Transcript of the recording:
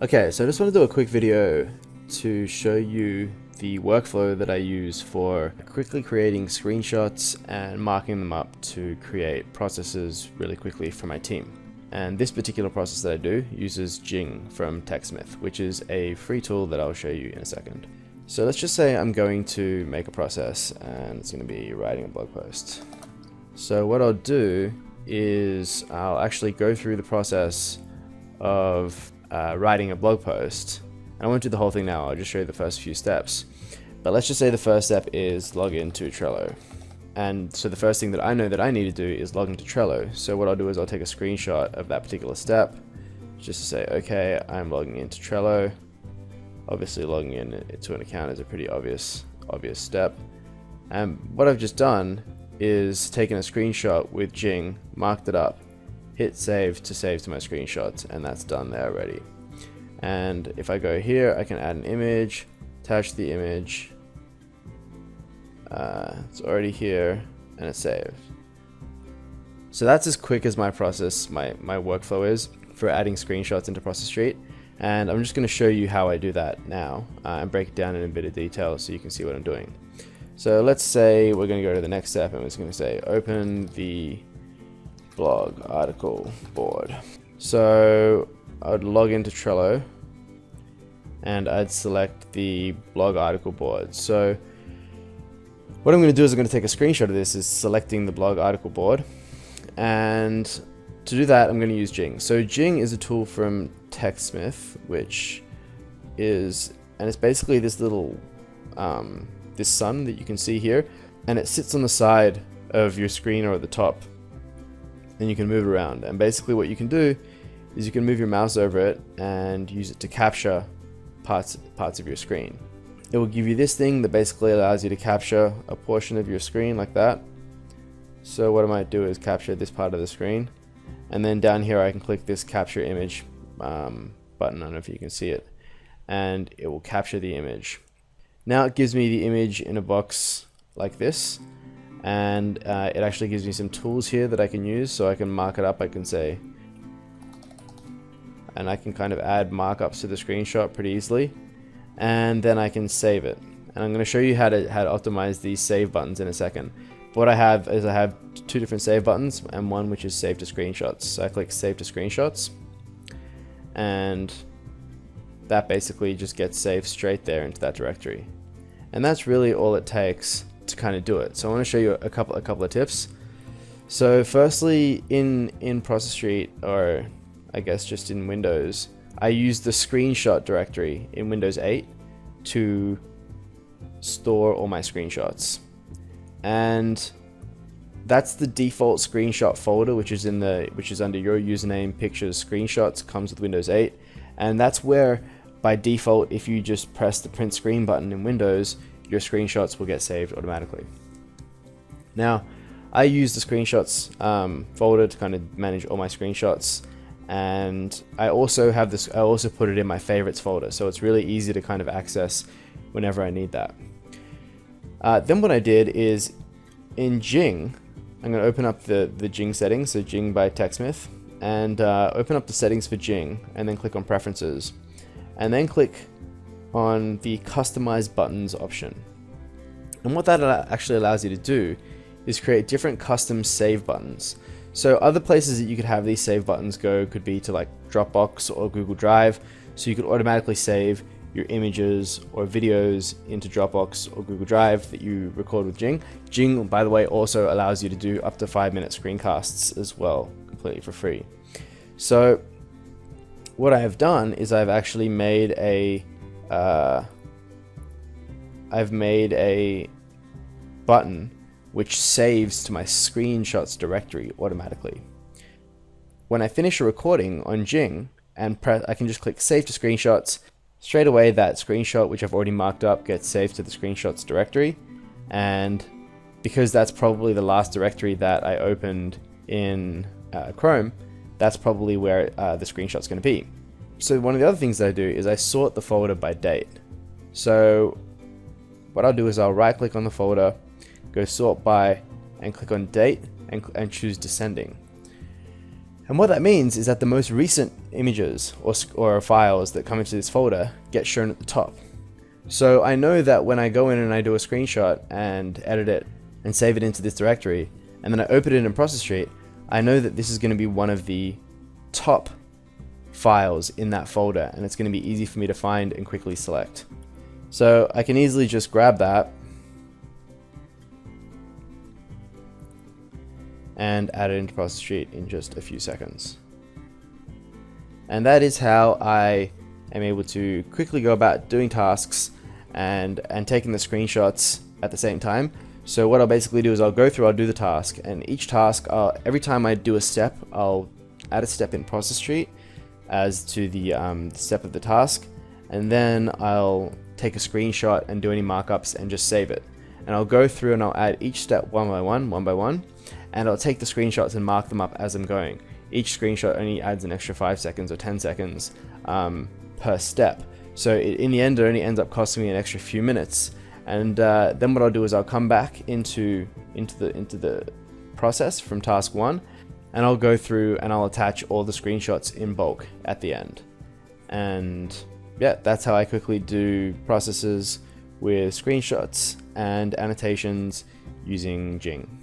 Okay, so I just want to do a quick video to show you the workflow that I use for quickly creating screenshots and marking them up to create processes really quickly for my team. And this particular process that I do uses Jing from TechSmith, which is a free tool that I'll show you in a second. So let's just say I'm going to make a process and it's going to be writing a blog post. So what I'll do is I'll actually go through the process of writing a blog post. And I won't do the whole thing now, I'll just show you the first few steps. But let's just say the first step is log into Trello. And so the first thing that I know that I need to do is log into Trello. So what I'll do is I'll take a screenshot of that particular step, just to say, okay, I'm logging into Trello. Obviously logging in to an account is a pretty obvious step. And what I've just done is taken a screenshot with Jing, marked it up, hit save to my screenshots, and that's done there already. And if I go here, I can add an image, attach the image. It's already here and it's saved. So that's as quick as my process, my workflow is for adding screenshots into Process Street. And I'm just going to show you how I do that now and break it down in a bit of detail so you can see what I'm doing. So let's say we're going to go to the next step and we're just going to say open the blog article board. So I would log into Trello and I'd select the blog article board. So what I'm going to do is I'm going to take a screenshot of this, is selecting the blog article board, and to do that I'm going to use Jing. So Jing is a tool from TechSmith, which is, and it's basically this little this sun that you can see here, and it sits on the side of your screen or at the top, and you can move it around. And basically what you can do is you can move your mouse over it and use it to capture parts of your screen. It will give you this thing that basically allows you to capture a portion of your screen like that. So what I might do is capture this part of the screen, and then down here I can click this capture image button. I don't know if you can see it, and it will capture the image. Now it gives me the image in a box like this, and it actually gives me some tools here that I can use. So I can mark it up, I can say, and I can kind of add markups to the screenshot pretty easily, and then I can save it. And I'm going to show you how to optimize these save buttons in a second. But what I have is I have two different save buttons and one which is save to screenshots. So I click save to screenshots, and that basically just gets saved straight there into that directory. And that's really all it takes to kind of do it. So I want to show you a couple of tips. So firstly, in Process Street, or I guess just in Windows, I use the screenshot directory in Windows 8 to store all my screenshots. And that's the default screenshot folder, which is under your username, pictures, screenshots, comes with Windows 8. And that's where by default, if you just press the print screen button in Windows, your screenshots will get saved automatically. Now, I use the screenshots folder to kind of manage all my screenshots, and I also have this. I also put it in my favorites folder, so it's really easy to kind of access whenever I need that. Then what I did is in Jing, I'm going to open up the Jing settings, so Jing by TechSmith, and open up the settings for Jing, and then click on Preferences. And then click on the Customize Buttons option. And what that actually allows you to do is create different custom save buttons. So other places that you could have these save buttons go could be to like Dropbox or Google Drive. So you could automatically save your images or videos into Dropbox or Google Drive that you record with Jing. Jing, by the way, also allows you to do up to 5-minute screencasts as well, completely for free. So what I have done is I've actually made a button which saves to my screenshots directory automatically. When I finish a recording on Jing and I can just click save to screenshots, straight away that screenshot which I've already marked up gets saved to the screenshots directory. And because that's probably the last directory that I opened in Chrome, that's probably where the screenshot's going to be. So one of the other things that I do is I sort the folder by date. So what I'll do is I'll right click on the folder, go sort by, and click on date, and choose descending. And what that means is that the most recent images or files that come into this folder get shown at the top. So I know that when I go in and I do a screenshot and edit it and save it into this directory, and then I open it in Process Street, I know that this is going to be one of the top files in that folder, and it's going to be easy for me to find and quickly select. So I can easily just grab that and add it into Process Street in just a few seconds. And that is how I am able to quickly go about doing tasks and taking the screenshots at the same time. So what I'll basically do is I'll go through, I'll do the task, and each task, every time I do a step, I'll add a step in Process Street as to the step of the task, and then I'll take a screenshot and do any markups and just save it. And I'll go through and I'll add each step one by one, and I'll take the screenshots and mark them up as I'm going. Each screenshot only adds an extra 5 seconds or 10 seconds per step. So in the end, it only ends up costing me an extra few minutes. And then what I'll do is I'll come back into the process from task 1, and I'll go through and I'll attach all the screenshots in bulk at the end. And yeah, that's how I quickly do processes with screenshots and annotations using Jing.